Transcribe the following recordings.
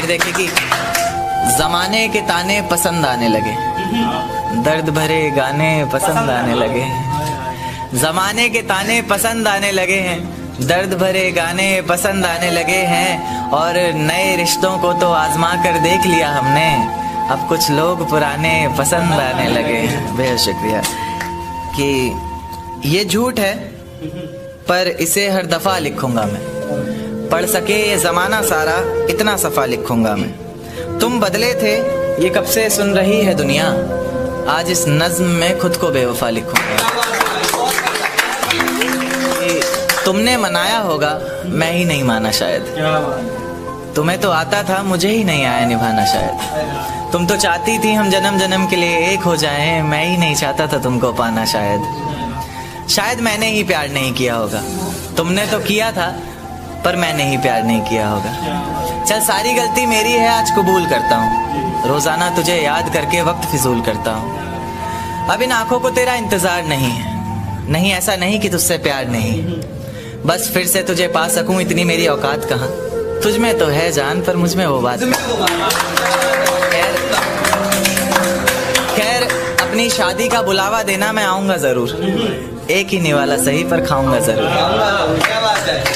फिर देखे कि जमाने के ताने पसंद आने लगे, दर्द भरे गाने पसंद आने लगे, जमाने के ताने पसंद आने लगे हैं, दर्द भरे गाने पसंद आने लगे हैं। और नए रिश्तों को तो आजमा कर देख लिया हमने, अब कुछ लोग पुराने पसंद आने लगे। बेहद शुक्रिया। कि ये झूठ है पर इसे हर दफा लिखूंगा मैं, पढ़ सके ये जमाना सारा इतना सफा लिखूंगा मैं। तुम बदले थे ये कब से सुन रही है दुनिया, आज इस नज्म में खुद को बेवफा लिखूंगा। तुमने मनाया होगा मैं ही नहीं माना शायद, तुम्हें तो आता था मुझे ही नहीं आया निभाना शायद। तुम तो चाहती थी हम जन्म जन्म के लिए एक हो जाएं, मैं ही नहीं चाहता था तुमको पाना शायद मैंने ही प्यार नहीं किया होगा, तुमने तो किया था पर मैंने ही प्यार नहीं किया होगा। चल सारी गलती मेरी है आज कबूल करता हूँ, रोजाना तुझे याद करके वक्त फिजूल करता हूँ। अब इन आंखों को तेरा इंतजार नहीं है, नहीं ऐसा नहीं कि तुझसे प्यार नहीं, बस फिर से तुझे पा सकूं इतनी मेरी औकात कहाँ। तुझ में तो है जान पर मुझ में वो बात। खैर अपनी शादी का बुलावा देना मैं आऊंगा जरूर, एक ही निवाला सही पर खाऊंगा जरूर।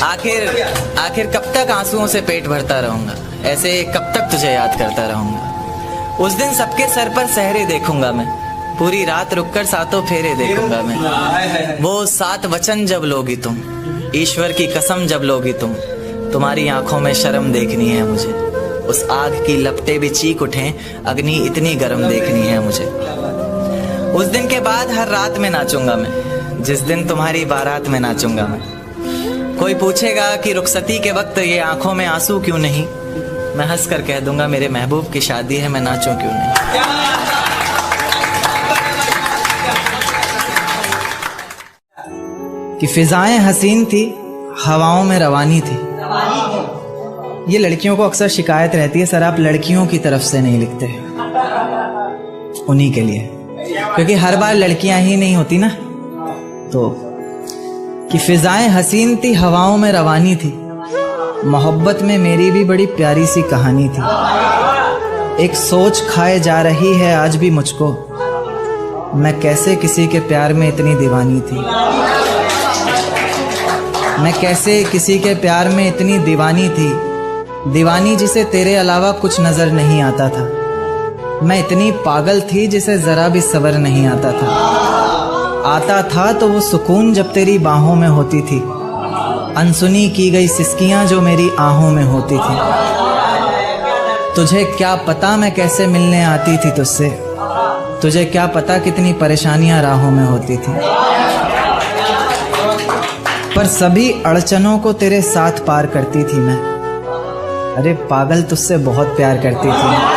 आखिर कब तक आंसुओं से पेट भरता रहूंगा, ऐसे कब तक तुझे याद करता रहूंगा। उस दिन सबके सर पर सहरे देखूंगा मैं, पूरी रात रुककर सातों फेरे देखूंगा मैं। वो 7 वचन जब लोगी तुम, ईश्वर की कसम जब लोगी तुम, तुम्हारी आंखों में शर्म देखनी है मुझे। उस आग की लपटें भी चीख उठें, अग्नि इतनी गर्म देखनी है मुझे। उस दिन के बाद हर रात में नाचूंगा मैं, जिस दिन तुम्हारी बारात में नाचूंगा मैं। कोई पूछेगा कि रुखसती के वक्त ये आंखों में आंसू क्यों नहीं, मैं हंस कर कह दूंगा मेरे महबूब की शादी है, मैं नाचूं क्यों नहीं। कि फिजाएं हसीन थी हवाओं में रवानी थी। ये लड़कियों को अक्सर शिकायत रहती है, सर आप लड़कियों की तरफ से नहीं लिखते, उन्हीं के लिए, क्योंकि हर बार लड़कियां ही नहीं होती ना। तो कि फिजाएं हसीन थी हवाओं में रवानी थी, मोहब्बत में मेरी भी बड़ी प्यारी सी कहानी थी। एक सोच खाए जा रही है आज भी मुझको, मैं कैसे किसी के प्यार में इतनी दीवानी थी, मैं कैसे किसी के प्यार में इतनी दीवानी थी, दीवानी जिसे तेरे अलावा कुछ नजर नहीं आता था। मैं इतनी पागल थी जिसे जरा भी सब्र नहीं आता था तो वो सुकून जब तेरी बाहों में होती थी, अनसुनी की गई सिसकियां जो मेरी आहों में होती थी। तुझे क्या पता मैं कैसे मिलने आती थी तुझसे, तुझे क्या पता कितनी परेशानियां राहों में होती थी, पर सभी अड़चनों को तेरे साथ पार करती थी मैं। अरे पागल तुझसे बहुत प्यार करती थी।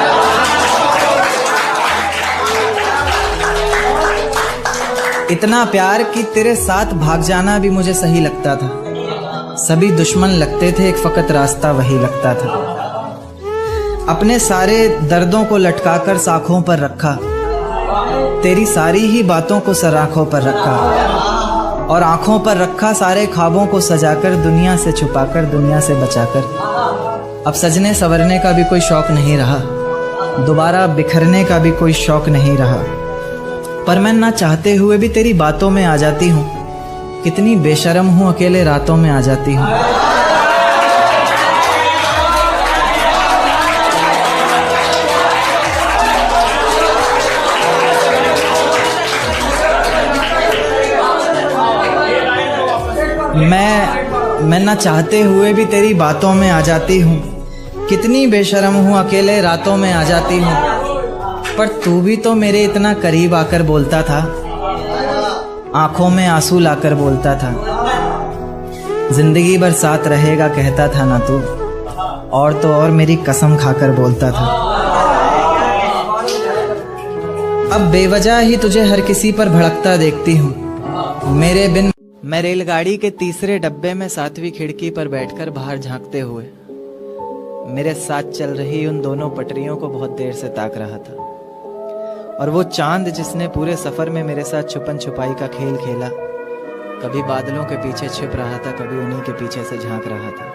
इतना प्यार कि तेरे साथ भाग जाना भी मुझे सही लगता था। सभी दुश्मन लगते थे, एक फकत रास्ता वही लगता था। अपने सारे दर्दों को लटकाकर साखों पर रखा, तेरी सारी ही बातों को सराखों पर रखा, और आंखों पर रखा सारे ख्वाबों को सजाकर, दुनिया से छुपाकर दुनिया से बचाकर। अब सजने संवरने का भी कोई शौक नहीं रहा, दोबारा बिखरने का भी कोई शौक नहीं रहा, पर मैं ना चाहते हुए भी तेरी बातों में आ जाती हूँ। कितनी बेशर्म हूँ, अकेले रातों में आ जाती हूँ। मैं ना चाहते हुए भी तेरी बातों में आ जाती हूँ। कितनी बेशर्म हूँ, अकेले रातों में आ जाती हूँ, पर तू भी तो मेरे इतना करीब आकर बोलता था, आंखों में आंसू लाकर बोलता था, जिंदगी भर साथ रहेगा कहता था ना तू, और तो और मेरी कसम खाकर बोलता था। अब बेवजह ही तुझे हर किसी पर भड़कता देखती हूँ मेरे बिन। मैं रेलगाड़ी के तीसरे डब्बे में 7वीं खिड़की पर बैठकर बाहर झांकते हुए मेरे साथ चल रही उन दोनों पटरियों को बहुत देर से ताक रहा था, और वो चांद जिसने पूरे सफर में मेरे साथ छुपन छुपाई का खेल खेला, कभी बादलों के पीछे छिप रहा था, कभी उन्हीं के पीछे से झांक रहा था।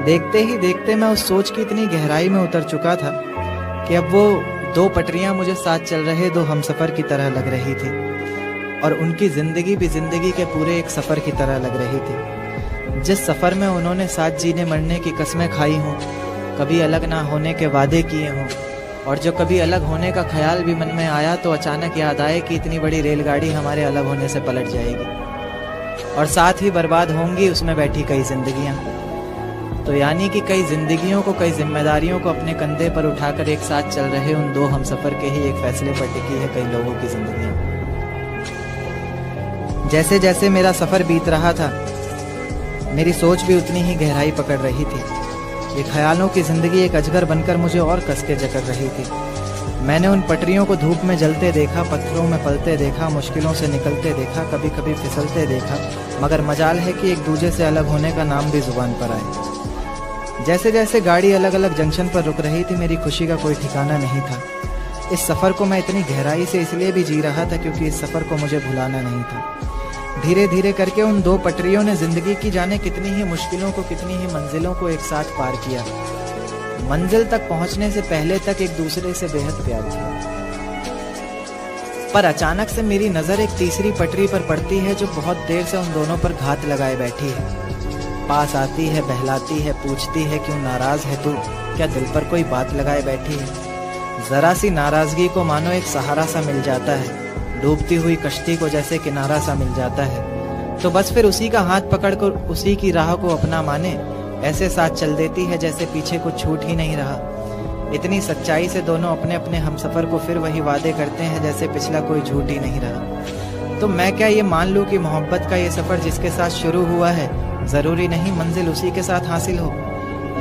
देखते ही देखते मैं उस सोच की इतनी गहराई में उतर चुका था कि अब वो दो पटरियां मुझे साथ चल रहे दो हमसफ़र की तरह लग रही थी, और उनकी ज़िंदगी भी ज़िंदगी के पूरे एक सफ़र की तरह लग रही थी। जिस सफ़र में उन्होंने साथ जीने मरने की कस्में खाई हों, कभी अलग ना होने के वादे किए हों, और जो कभी अलग होने का ख्याल भी मन में आया तो अचानक याद आए कि इतनी बड़ी रेलगाड़ी हमारे अलग होने से पलट जाएगी और साथ ही बर्बाद होंगी उसमें बैठी कई जिंदगियां। तो यानी कि कई जिंदगियों को, कई जिम्मेदारियों को अपने कंधे पर उठाकर एक साथ चल रहे उन दो हमसफर के ही एक फैसले पर टिकी है कई लोगों की जिंदगियां। जैसे जैसे मेरा सफर बीत रहा था, मेरी सोच भी उतनी ही गहराई पकड़ रही थी। ये ख्यालों की जिंदगी एक अजगर बनकर मुझे और कस के जकड़ रही थी। मैंने उन पटरियों को धूप में जलते देखा, पत्थरों में पलते देखा, मुश्किलों से निकलते देखा, कभी कभी फिसलते देखा, मगर मजाल है कि एक दूजे से अलग होने का नाम भी जुबान पर आए। जैसे जैसे गाड़ी अलग अलग जंक्शन पर रुक रही थी, मेरी खुशी का कोई ठिकाना नहीं था। इस सफ़र को मैं इतनी गहराई से इसलिए भी जी रहा था क्योंकि इस सफ़र को मुझे भुलाना नहीं था। धीरे धीरे करके उन दो पटरियों ने जिंदगी की जाने कितनी ही मुश्किलों को, कितनी ही मंजिलों को एक साथ पार किया। मंजिल तक पहुंचने से पहले तक एक दूसरे से बेहद प्यार किया। पर अचानक से मेरी नज़र एक तीसरी पटरी पर पड़ती है जो बहुत देर से उन दोनों पर घात लगाए बैठी है। पास आती है, बहलाती है, पूछती है क्यों नाराज है तू, क्या दिल पर कोई बात लगाए बैठी है। जरा सी नाराजगी को मानो एक सहारा सा मिल जाता है, डूबती हुई कश्ती को जैसे किनारा सा मिल जाता है। तो बस फिर उसी का हाथ पकड़कर उसी की राह को अपना माने, ऐसे साथ चल देती है जैसे पीछे कुछ छूट ही नहीं रहा। इतनी सच्चाई से दोनों अपने अपने हमसफर को फिर वही वादे करते हैं जैसे पिछला कोई झूठ ही नहीं रहा। तो मैं क्या ये मान लूं कि मोहब्बत का ये सफ़र जिसके साथ शुरू हुआ है ज़रूरी नहीं मंजिल उसी के साथ हासिल हो,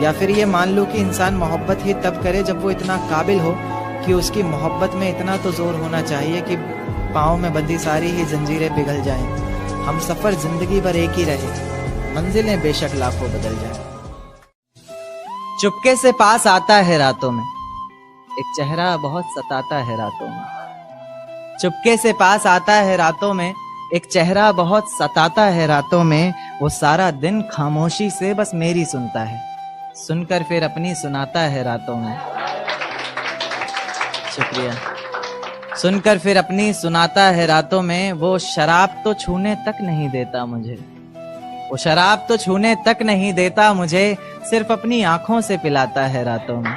या फिर ये मान लूं कि इंसान मोहब्बत ही तब करे जब वो इतना काबिल हो कि उसकी मोहब्बत में इतना तो जोर होना चाहिए कि पाँव में बंधी सारी ही जंजीरें पिघल जाएं। हम सफ़र जिंदगी भर एक ही रहे, मंजिलें बेशक लाखों बदल जाएं। चुपके से पास आता है रातों में, एक चेहरा बहुत सताता है रातों में। चुपके से पास आता है रातों में, एक चेहरा बहुत सताता है रातों में। वो सारा दिन खामोशी से बस मेरी सुनता है, सुनकर फिर अपनी सुनाता है रातों में। शुक्रिया। सुनकर फिर अपनी सुनाता है रातों में। वो शराब तो छूने तक नहीं देता मुझे, वो शराब तो छूने तक नहीं देता मुझे, सिर्फ अपनी आंखों से पिलाता है रातों में,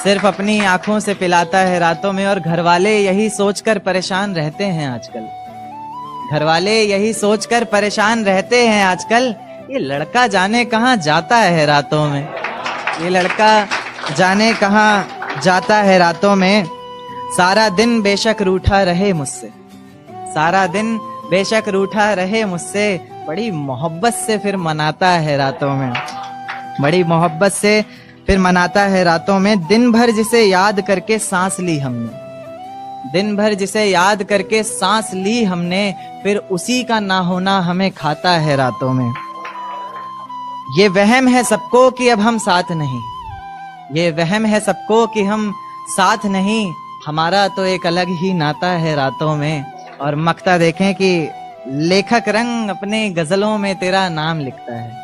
सिर्फ अपनी आंखों से पिलाता है रातों में। और घर वाले यही सोचकर परेशान रहते हैं आजकल, घर वाले यही सोचकर परेशान रहते हैं आजकल, ये लड़का जाने कहाँ जाता है रातों में, ये लड़का जाने कहाँ जाता है रातों में। सारा दिन बेशक रूठा रहे मुझसे, सारा दिन बेशक रूठा रहे मुझसे, बड़ी मोहब्बत से फिर मनाता है रातों में, बड़ी मोहब्बत से फिर मनाता है रातों में। दिन भर जिसे याद करके सांस ली हमने, दिन भर जिसे याद करके सांस ली हमने, फिर उसी का ना होना हमें खाता है रातों में। ये वहम है सबको कि अब हम साथ नहीं, ये वहम है सबको कि हम साथ नहीं, हमारा तो एक अलग ही नाता है रातों में। और मक्ता देखें कि लेखक रंग अपने गजलों में तेरा नाम लिखता है,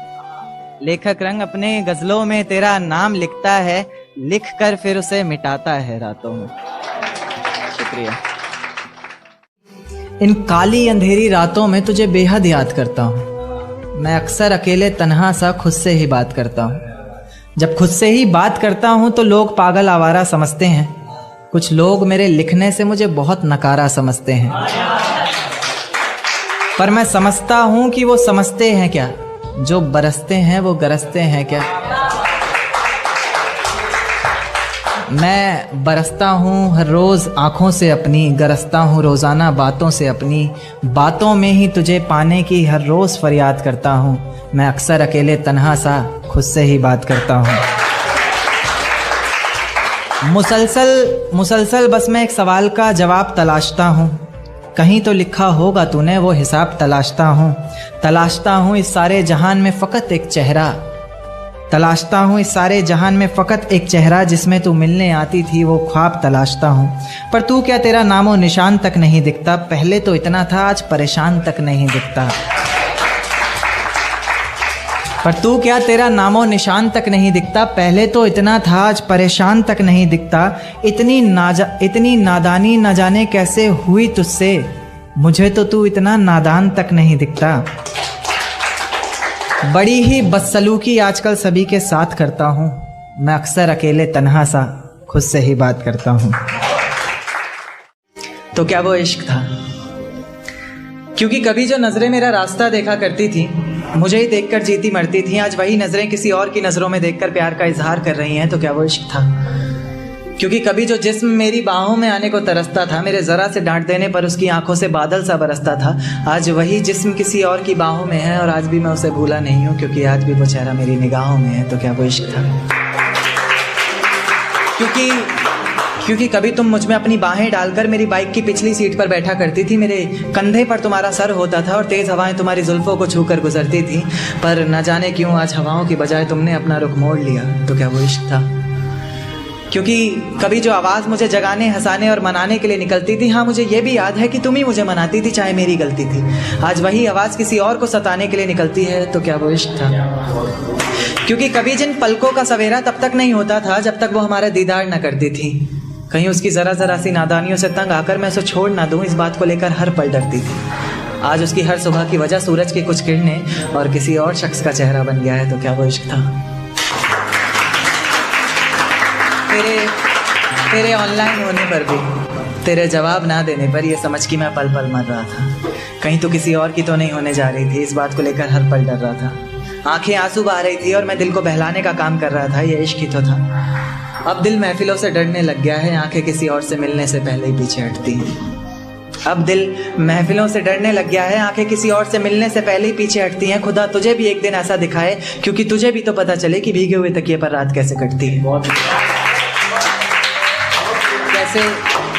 लेखक रंग अपने गजलों में तेरा नाम लिखता है, लिख कर फिर उसे मिटाता है रातों में। शुक्रिया। इन काली अंधेरी रातों में तुझे बेहद याद करता हूँ। मैं अक्सर अकेले तन्हा सा खुद से ही बात करता हूँ। जब खुद से ही बात करता हूँ तो लोग पागल आवारा समझते हैं, कुछ लोग मेरे लिखने से मुझे बहुत नकारा समझते हैं, पर मैं समझता हूँ कि वो समझते हैं क्या, जो बरसते हैं वो गरजते हैं क्या। मैं बरसता हूँ हर रोज़ आँखों से अपनी, गरजता हूँ रोज़ाना बातों से अपनी, बातों में ही तुझे पाने की हर रोज़ फरियाद करता हूँ। मैं अक्सर अकेले तन्हा सा खुद से ही बात करता हूँ। मुसलसल बस मैं एक सवाल का जवाब तलाशता हूँ, कहीं तो लिखा होगा तूने वो हिसाब तलाशता हूँ इस सारे जहान में फ़कत एक चेहरा, तलाशता हूँ इस सारे जहान में फ़कत एक चेहरा, जिसमें तू मिलने आती थी वो ख्वाब तलाशता हूँ। पर तू क्या, तेरा नामो निशान तक नहीं दिखता, पहले तो इतना था आज परेशान तक नहीं दिखता। पर तू क्या, तेरा नामो निशान तक नहीं दिखता। पहले तो इतना था, आज परेशान तक नहीं दिखता। इतनी नादानी न जाने कैसे हुई तुझसे, मुझे तो तू इतना नादान तक नहीं दिखता। बड़ी ही बदसलूकी आजकल सभी के साथ करता हूँ, मैं अक्सर अकेले तन्हा सा खुद से ही बात करता हूँ। तो क्या वो इश्क था? क्योंकि कभी जो नज़रें मेरा रास्ता देखा करती थी, मुझे ही देखकर जीती मरती थी, आज वही नज़रें किसी और की नज़रों में देखकर प्यार का इजहार कर रही हैं। तो क्या वो इश्क था? क्योंकि कभी जो जिस्म मेरी बाहों में आने को तरसता था, मेरे ज़रा से डांट देने पर उसकी आंखों से बादल सा बरसता था, आज वही जिस्म किसी और की बाहों में है और आज भी मैं उसे भूला नहीं हूँ, क्योंकि आज भी वो चेहरा मेरी निगाहों में है। तो क्या वो इश्क था? क्योंकि कभी तुम मुझ में अपनी बाहें डालकर मेरी बाइक की पिछली सीट पर बैठा करती थी, मेरे कंधे पर तुम्हारा सर होता था और तेज़ हवाएं तुम्हारी जुल्फ़ों को छूकर गुजरती थी, पर न जाने क्यों आज हवाओं की बजाय तुमने अपना रुख मोड़ लिया। तो क्या वो इश्क था? क्योंकि कभी जो आवाज़ मुझे जगाने, हंसाने और मनाने के लिए निकलती थी, हाँ मुझे ये भी याद है कि तुम ही मुझे मनाती थी चाहे मेरी गलती थी, आज वही आवाज़ किसी और को सताने के लिए निकलती है। तो क्या वो इश्क था? क्योंकि कभी जिन पलकों का सवेरा तब तक नहीं होता था जब तक वो हमारा दीदार न करती थी, कहीं उसकी ज़रा सी नादानियों से तंग आकर मैं उसे छोड़ ना दूँ, इस बात को लेकर हर पल डरती थी। आज उसकी हर सुबह की वजह सूरज की कुछ किरणें और किसी और शख्स का चेहरा बन गया है। तो क्या वो इश्क था? तेरे ऑनलाइन होने पर भी, तेरे जवाब ना देने पर ये समझ कि मैं पल पल मर रहा था, कहीं तो किसी और की तो नहीं होने जा रही थी, इस बात को लेकर हर पल डर रहा था। आंखें आंसू बहा रही थी और मैं दिल को बहलाने का काम कर रहा था, ये इश्क ही तो था। अब दिल महफिलों से डरने लग गया है, आंखें किसी और से मिलने से पहले ही पीछे हटती हैं। अब दिल महफिलों से डरने लग गया है, आंखें किसी और से मिलने से पहले ही पीछे हटती हैं। खुदा तुझे भी एक दिन ऐसा दिखाए, क्योंकि तुझे भी तो पता चले कि भीगे हुए तकिए पर रात कैसे कटती है।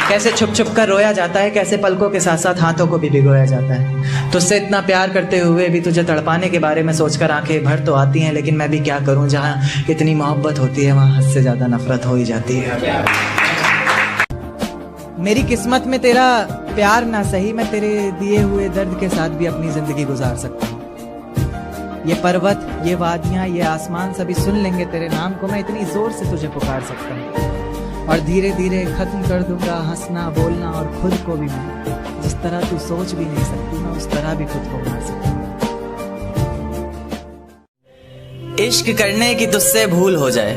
कैसे छुप छुप कर रोया जाता है, कैसे पलकों के साथ साथ हाथों को भी भिगोया जाता है। तुझसे इतना प्यार करते हुए भी तुझे तड़पाने के बारे में सोचकर आंखें भर तो आती हैं, लेकिन मैं भी क्या करूं, जहां इतनी मोहब्बत होती है वहां हद से ज़्यादा नफरत हो ही जाती है। मेरी किस्मत में तेरा प्यार ना सही, मैं तेरे दिए हुए दर्द के साथ भी अपनी ज़िंदगी गुजार सकता हूँ। ये पर्वत, ये वादियाँ, ये आसमान सभी सुन लेंगे तेरे नाम को, मैं इतनी ज़ोर से तुझे पुकार सकता हूँ। और धीरे धीरे ख़त्म कर दूंगा हंसना बोलना, और खुद को भी मैं जिस तरह तू सोच भी नहीं सकती, मैं उस तरह भी खुद को मार सकता हूँ। इश्क करने की तुझसे भूल हो जाए,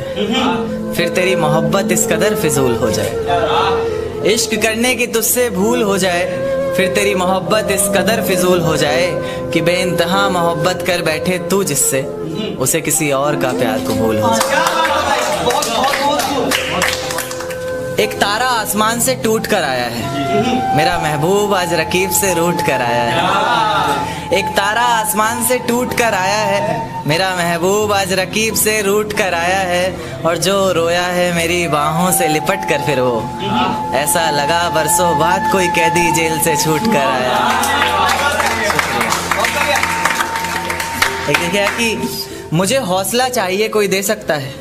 फिर तेरी मोहब्बत इस कदर फिजूल हो जाए। इश्क करने की तुझसे भूल हो जाए, फिर तेरी मोहब्बत इस कदर फिजूल हो जाए कि बेइंतहा मोहब्बत कर बैठे तू जिससे, उसे किसी और का प्यार कबूल हो जाए। एक तारा आसमान से टूट कर आया है, मेरा महबूब आज रकीब से रूठ कर आया है। एक तारा आसमान से टूट कर आया है, मेरा महबूब आज रकीब से रूठ कर आया है। और जो रोया है मेरी बाहों से लिपट कर, फिर वो ऐसा लगा बरसों बाद कोई कैदी जेल से छूट कर आया। लेकिन क्या कि मुझे हौसला चाहिए कोई दे सकता है,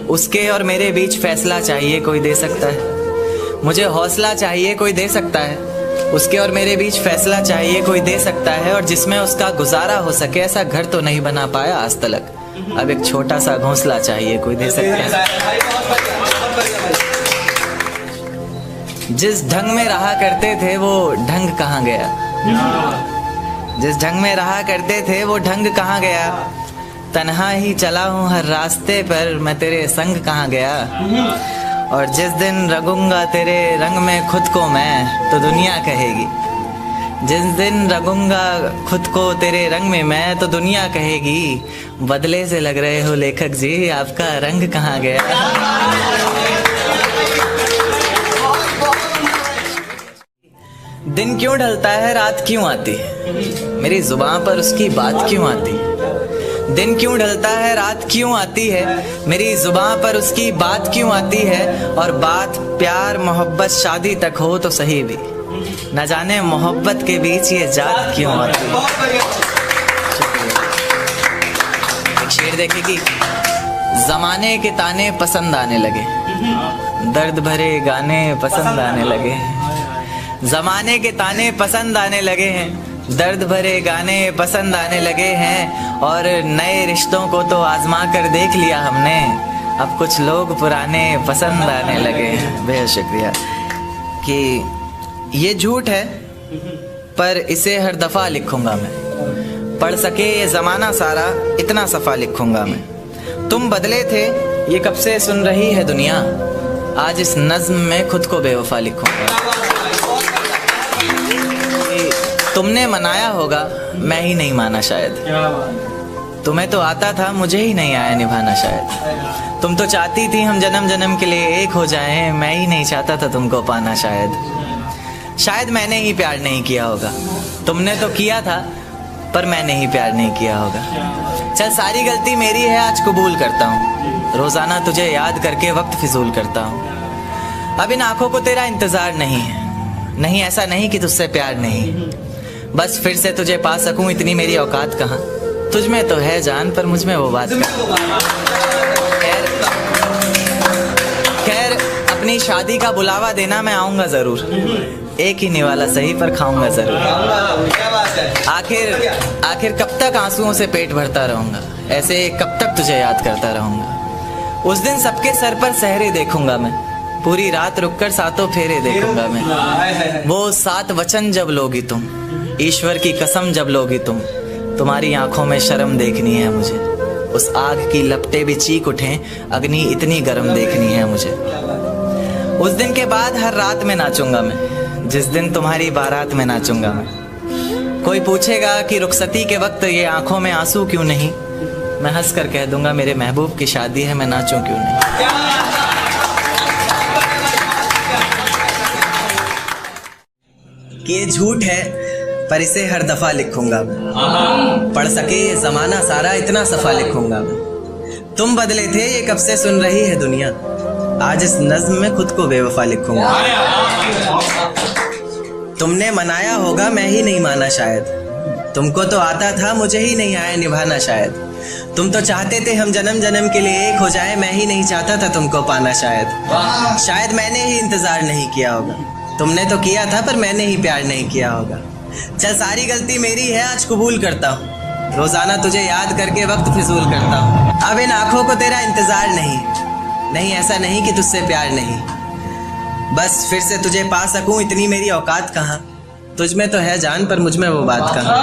उसके और मेरे बीच फैसला चाहिए कोई दे सकता है। मुझे हौसला चाहिए कोई दे सकता है, उसके और मेरे बीच फैसला चाहिए कोई दे सकता है। और जिसमें उसका गुजारा हो सके, ऐसा घर तो नहीं बना पाया आज तलक, अब एक छोटा सा घोंसला चाहिए कोई दे सकता है। जिस ढंग में रहा करते थे वो ढंग कहाँ गया, जिस ढंग में रहा करते थे वो ढंग कहाँ गया। तन्हा ही चला हूँ हर रास्ते पर, मैं तेरे संग कहाँ गया। और जिस दिन रंगूंगा तेरे रंग में खुद को मैं, तो दुनिया कहेगी, जिस दिन रंगूंगा खुद को तेरे रंग में मैं, तो दुनिया कहेगी बदले से लग रहे हो लेखक जी, आपका रंग कहाँ गया। दिन क्यों ढलता है रात क्यों आती है, मेरी जुबान पर उसकी बात क्यों आती है। दिन क्यों ढलता है रात क्यों आती है, मेरी जुबान पर उसकी बात क्यों आती है। और बात प्यार मोहब्बत शादी तक हो तो सही भी, न जाने मोहब्बत के बीच ये जात क्यों आती है। एक शेर देखे कि जमाने के ताने पसंद आने लगे, दर्द भरे गाने पसंद आने लगे। जमाने के ताने पसंद आने लगे हैं, दर्द भरे गाने पसंद आने लगे हैं और नए रिश्तों को तो आजमा कर देख लिया हमने, अब कुछ लोग पुराने पसंद आने लगे हैं। बेहद शुक्रिया। कि ये झूठ है पर इसे हर दफ़ा लिखूंगा मैं, पढ़ सके ये ज़माना सारा इतना सफ़ा लिखूंगा मैं। तुम बदले थे ये कब से सुन रही है दुनिया, आज इस नज़्म में खुद को बेवफा लिखूंगा। तुमने मनाया होगा मैं ही नहीं माना शायद, तुम्हें तो आता था मुझे ही नहीं आया निभाना शायद। तुम तो चाहती थी हम जन्म जन्म के लिए एक हो जाएं, मैं ही नहीं चाहता था तुमको पाना शायद मैंने ही प्यार नहीं किया होगा। तुमने तो किया था पर मैंने ही प्यार नहीं किया होगा। चल सारी गलती मेरी है आज कबूल करता हूँ, रोज़ाना तुझे याद करके वक्त फिजूल करता हूँ। अब इन आँखों को तेरा इंतज़ार नहीं है, नहीं ऐसा नहीं कि तुझसे प्यार नहीं, बस फिर से तुझे पा सकूं इतनी मेरी औकात कहाँ। तुझ में तो है जान पर मुझ में वो बात खैर अपनी शादी का बुलावा देना मैं आऊँगा ज़रूर, एक ही निवाला सही पर खाऊंगा ज़रूर। आखिर कब तक आंसुओं से पेट भरता रहूँगा, ऐसे कब तक तुझे याद करता रहूँगा। उस दिन सबके सर पर सहरे देखूंगा मैं, पूरी रात रुककर सातों फेरे देखूंगा मैं। वो 7 वचन जब लोगी तुम, ईश्वर की कसम जब लोगी तुम, तुम्हारी आंखों में शर्म देखनी है मुझे। उस आग की लपटें भी चीख उठें, अग्नि इतनी गर्म देखनी है मुझे। उस दिन के बाद हर रात में नाचूंगा मैं, जिस दिन तुम्हारी बारात में नाचूंगा मैं। कोई पूछेगा कि रुखसती के वक्त ये आंखों में आंसू क्यों नहीं, मैं हंस कर कह दूंगा मेरे महबूब की शादी है, मैं नाचूं क्यों नहीं। कि ये झूठ है पर इसे हर दफ़ा लिखूंगा मैं, पढ़ सके ये ज़माना सारा इतना सफ़ा लिखूंगा मैं। तुम बदले थे ये कब से सुन रही है दुनिया, आज इस नज़्म में खुद को बेवफा लिखूंगा। तुमने मनाया होगा मैं ही नहीं माना शायद, तुमको तो आता था मुझे ही नहीं आया निभाना शायद। तुम तो चाहते थे हम जन्म जन्म के लिए एक हो जाए, मैं ही नहीं चाहता था तुमको पाना शायद मैंने ही इंतज़ार नहीं किया होगा। तुमने तो किया था पर मैंने ही प्यार नहीं किया होगा। चल सारी गलती मेरी है आज कबूल करता हूँ, रोज़ाना तुझे याद करके वक्त फिजूल करता हूँ। अब इन आँखों को तेरा इंतज़ार नहीं ऐसा नहीं कि तुझसे प्यार नहीं, बस फिर से तुझे पा सकूं इतनी मेरी औकात कहाँ। तुझ में तो है जान पर मुझ में वो बात कहाँ।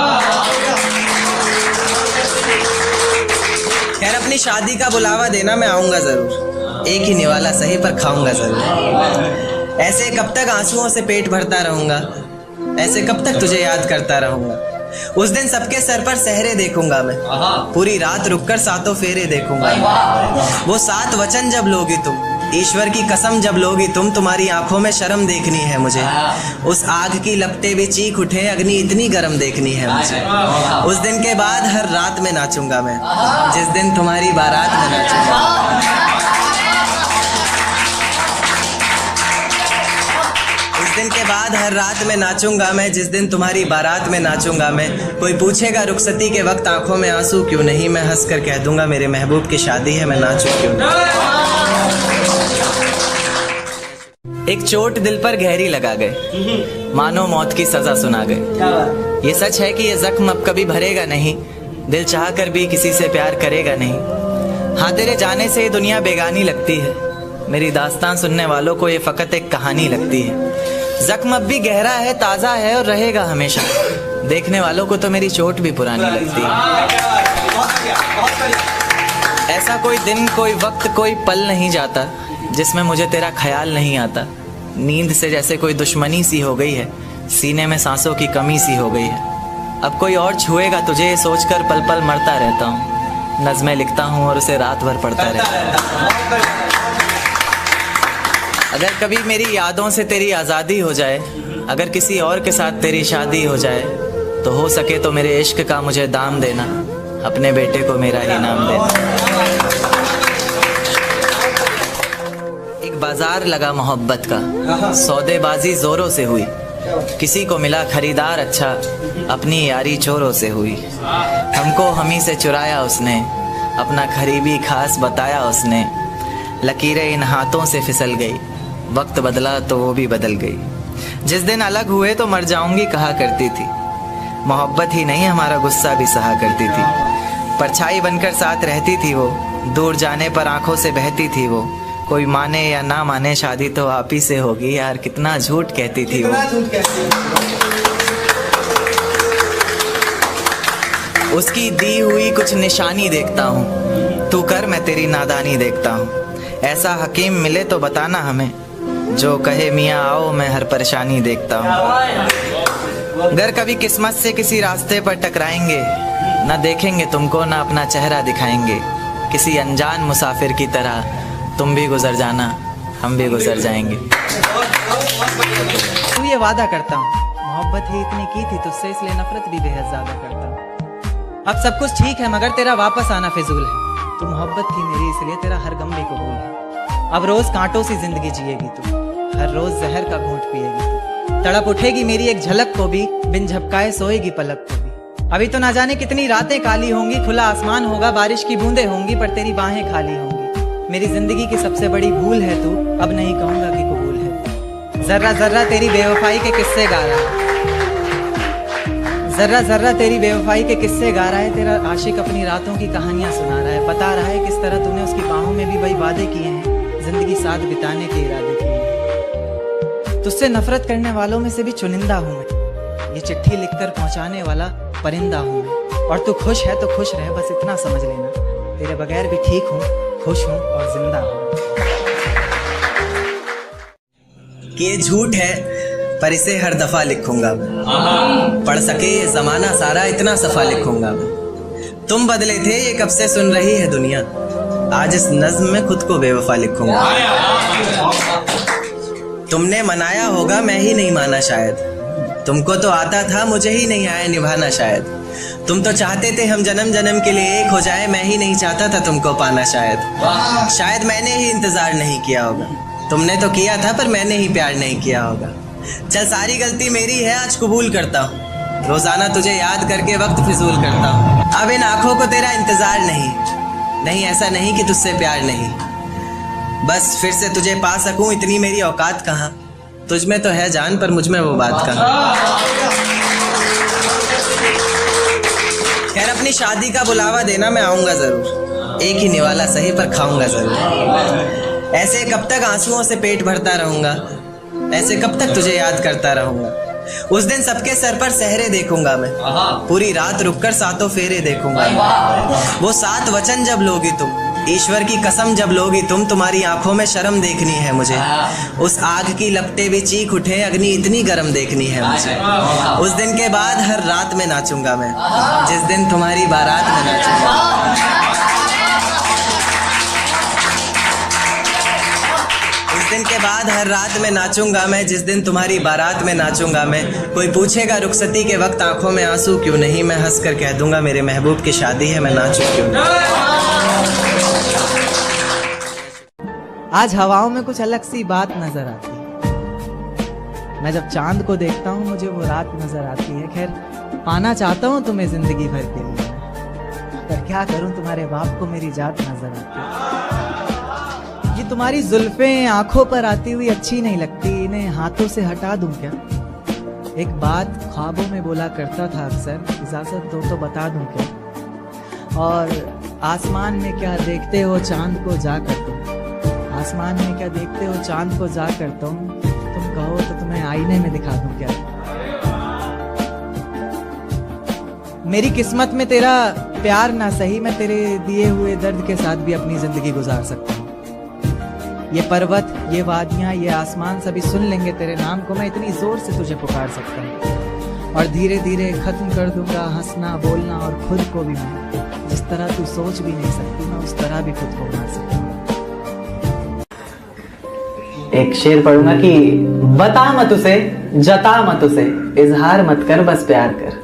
खैर अपनी शादी का बुलावा देना मैं आऊँगा ज़रूर, एक ही निवाला सही पर खाऊंगा ज़रूर। ऐसे कब तक आंसुओं से पेट भरता रहूँगा, ऐसे कब तक तुझे याद करता रहूँगा। उस दिन सबके सर पर सहरे देखूंगा मैं, पूरी रात रुककर सातों फेरे देखूंगा। वो 7 वचन जब लोगी तुम, ईश्वर की कसम जब लोगी तुम, तुम्हारी आंखों में शर्म देखनी है मुझे। उस आग की लपटें भी चीख उठे, अग्नि इतनी गर्म देखनी है मुझे। उस दिन के बाद हर रात में नाचूंगा मैं, जिस दिन तुम्हारी बारात में नाचूंगा। उस दिन के बाद हर रात में नाचूंगा मैं, जिस दिन तुम्हारी बारात में नाचूंगा मैं। कोई पूछेगा रुखसती के वक्त आंखों में आंसू क्यों नहीं, मैं हंस कर कह दूंगा मेरे महबूब की शादी है, मैं नाचूं क्यों नहीं। एक चोट दिल पर गहरी लगा गए, मानो मौत की सजा सुना गए। ये सच है कि ये जख्म अब कभी भरेगा नहीं, दिल चाह कर भी किसी से प्यार करेगा नहीं। हाँ तेरे जाने से ये दुनिया बेगानी लगती है, मेरी दास्तान सुनने वालों को ये फकत एक कहानी लगती है। जख्म अब भी गहरा है, ताज़ा है और रहेगा हमेशा, देखने वालों को तो मेरी चोट भी पुरानी लगती है। ऐसा कोई दिन, कोई वक्त, कोई पल नहीं जाता जिसमें मुझे तेरा ख्याल नहीं आता। नींद से जैसे कोई दुश्मनी सी हो गई है, सीने में सांसों की कमी सी हो गई है। अब कोई और छुएगा तुझे ये सोचकर पल पल मरता रहता हूँ। नज़्में लिखता हूँ और उसे रात भर पढ़ता रहता हूँ। अगर कभी मेरी यादों से तेरी आज़ादी हो जाए, अगर किसी और के साथ तेरी शादी हो जाए, तो हो सके तो मेरे इश्क का मुझे दाम देना, अपने बेटे को मेरा ही नाम देना। एक बाजार लगा मोहब्बत का, सौदेबाजी जोरों से हुई, किसी को मिला खरीदार अच्छा, अपनी यारी चोरों से हुई। हमको हमी से चुराया उसने, अपना करीबी खास बताया उसने। लकीरें इन हाथों से फिसल गई, वक्त बदला तो वो भी बदल गई। जिस दिन अलग हुए तो मर जाऊंगी कहा करती थी, मोहब्बत ही नहीं हमारा गुस्सा भी सहा करती थी। परछाई बनकर साथ रहती थी वो, दूर जाने पर आंखों से बहती थी वो। कोई माने या ना माने शादी तो आप ही से होगी यार, कितना झूठ कहती थी वो। उसकी दी हुई कुछ निशानी देखता हूँ, तू कर मैं तेरी नादानी देखता हूँ। ऐसा हकीम मिले तो बताना हमें, जो कहे मियाँ आओ मैं हर परेशानी देखता हूँ। अगर कभी किस्मत से किसी रास्ते पर टकराएंगे, ना देखेंगे तुमको ना अपना चेहरा दिखाएंगे। किसी अनजान मुसाफिर की तरह तुम भी गुजर जाना, हम भी गुजर जाएंगे। तू ये वादा करता हूँ, मोहब्बत ही इतनी की थी तुझसे, इसलिए नफरत भी बेहद ज्यादा करता हूँ। अब सब कुछ ठीक है मगर तेरा वापस आना फिजूल है। तू मोहब्बत थी मेरी इसलिए तेरा हर गम भी कबूल है। अब रोज कांटों सी जिंदगी जिएगी तू, हर रोज जहर का घूंट पिएगी तू। तड़प उठेगी मेरी एक झलक को भी, बिन झपकाए सोएगी पलक को भी। अभी तो ना जाने कितनी रातें काली होंगी, खुला आसमान होगा बारिश की बूंदें होंगी, पर तेरी बाहें खाली होंगी। मेरी जिंदगी की सबसे बड़ी भूल है तू, अब नहीं कहूंगा कि कबूल है। जर्रा जर्रा तेरी बेवफाई के किस्से गा रहा है, जर्रा जर्रा तेरी बेवफाई के किस्से गा रहा है। तेरा आशिक अपनी रातों की कहानियां सुना रहा है, बता रहा है किस तरह तूने उसकी बाहों में भी वही वादे किए हैं, जिंदगी साथ बिताने के इरादे किए हैं। तुझसे नफरत करने वालों में से भी चुनिंदा हूं मैं, ये चिट्ठी लिखकर पहुंचाने वाला परिंदा हूं मैं। और तू खुश है तो खुश रह, बस इतना समझ लेना, तेरे बगैर भी ठीक हूँ, खुश हूँ और जिंदा हूँ। कि ये झूठ है पर इसे हर दफा लिखूंगा मैं, पढ़ सके ये जमाना सारा इतना सफा लिखूंगा मैं। तुम बदले थे ये कब से सुन रही है दुनिया, आज इस नज्म में खुद को बेवफा लिखूंगा। तुमने मनाया होगा मैं ही नहीं माना शायद, तुमको तो आता था मुझे ही नहीं आया निभाना शायद। तुम तो चाहते थे हम जन्म जन्म के लिए एक हो जाए, मैं ही नहीं चाहता था तुमको पाना शायद। शायद मैंने ही इंतजार नहीं किया होगा, तुमने तो किया था पर मैंने ही प्यार नहीं किया होगा। चल सारी गलती मेरी है आज कबूल करता हूँ, रोजाना तुझे याद करके वक्त फिजूल करता हूँ। अब इन आंखों को तेरा इंतजार नहीं ऐसा नहीं कि तुझसे प्यार नहीं, बस फिर से तुझे पा सकूं इतनी मेरी औकात कहाँ। तुझ में तो है जान पर मुझ में वो बात कहाँ। खैर अपनी शादी का बुलावा देना मैं आऊंगा जरूर, एक ही निवाला सही पर खाऊंगा जरूर। ऐसे कब तक आंसुओं से पेट भरता रहूंगा, ऐसे कब तक तुझे याद करता रहूंगा। उस दिन सबके सर पर सहरे देखूंगा मैं, पूरी रात रुककर सातों फेरे देखूंगा। वो 7 वचन जब लोगी तुम, ईश्वर की कसम जब लोगी तुम, तुम्हारी आंखों में शर्म देखनी है मुझे। उस आग की लपटें भी चीख उठे, अग्नि इतनी गर्म देखनी है मुझे। उस दिन के बाद हर रात में नाचूंगा मैं, जिस दिन तुम्हारी बारात में नाचूंगा। दिन के बाद हर रात में नाचूंगा मैं, जिस दिन तुम्हारी बारात में नाचूंगा मैं। कोई पूछेगा रुखसती के वक्त आंखों में आंसू क्यों नहीं, मैं हंस कर कह दूंगा मेरे महबूब की शादी है, मैं नाचूं क्यों नहीं। आज हवाओं में कुछ अलग सी बात नजर आती है, मैं जब चांद को देखता हूँ मुझे वो रात नजर आती है। खैर पाना चाहता हूँ तुम्हें जिंदगी भर के लिए, पर क्या करूँ तुम्हारे बाप को मेरी जात नजर आती है। ये तुम्हारी जुल्फें आंखों पर आती हुई अच्छी नहीं लगती, इन्हें हाथों से हटा दूं क्या। एक बात ख्वाबों में बोला करता था अक्सर, इजाजत दो तो बता दूं क्या। और आसमान में क्या देखते हो चांद को जा कर तुम, आसमान में क्या देखते हो चांद को जा कर तुम कहो तो तुम्हें आईने में दिखा दूं क्या। मेरी किस्मत में तेरा प्यार ना सही, मैं तेरे दिए हुए दर्द के साथ भी अपनी जिंदगी गुजार सकता हूँ। ये पर्वत, ये वादियाँ, ये आसमान सभी सुन लेंगे तेरे नाम को, मैं इतनी जोर से तुझे पुकार सकता हूँ। और धीरे धीरे खत्म कर दूंगा हंसना बोलना, और खुद को भी मैं जिस तरह तू सोच भी नहीं सकती, मैं उस तरह भी खुद को बना सकता हूँ। एक शेर पढ़ूंगा कि बता मत उसे, जता मत उसे, इजहार मत कर बस प्यार कर।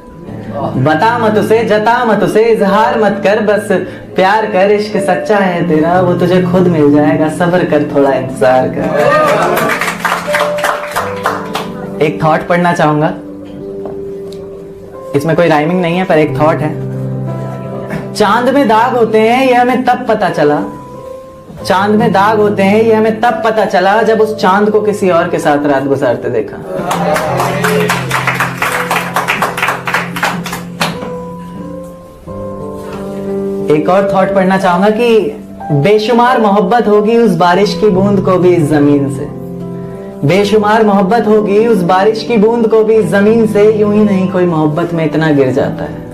बता मत उसे, जता मत उसे, इजहार मत कर बस प्यार कर। इश्क सच्चा है तेरा वो तुझे खुद मिल जाएगा, सब्र कर थोड़ा इंतजार कर। एक थॉट पढ़ना चाहूंगा, इसमें कोई राइमिंग नहीं है पर एक थॉट है। चांद में दाग होते हैं ये हमें तब पता चला, चांद में दाग होते हैं ये हमें तब पता चला, जब उस चांद को किसी और के साथ रात गुजारते देखा। एक और थॉट पढ़ना चाहूंगा कि बेशुमार मोहब्बत होगी उस बारिश की बूंद को भी इस जमीन से, बेशुमार मोहब्बत होगी उस बारिश की बूंद को भी इस जमीन से, यूं ही नहीं कोई मोहब्बत में इतना गिर जाता है।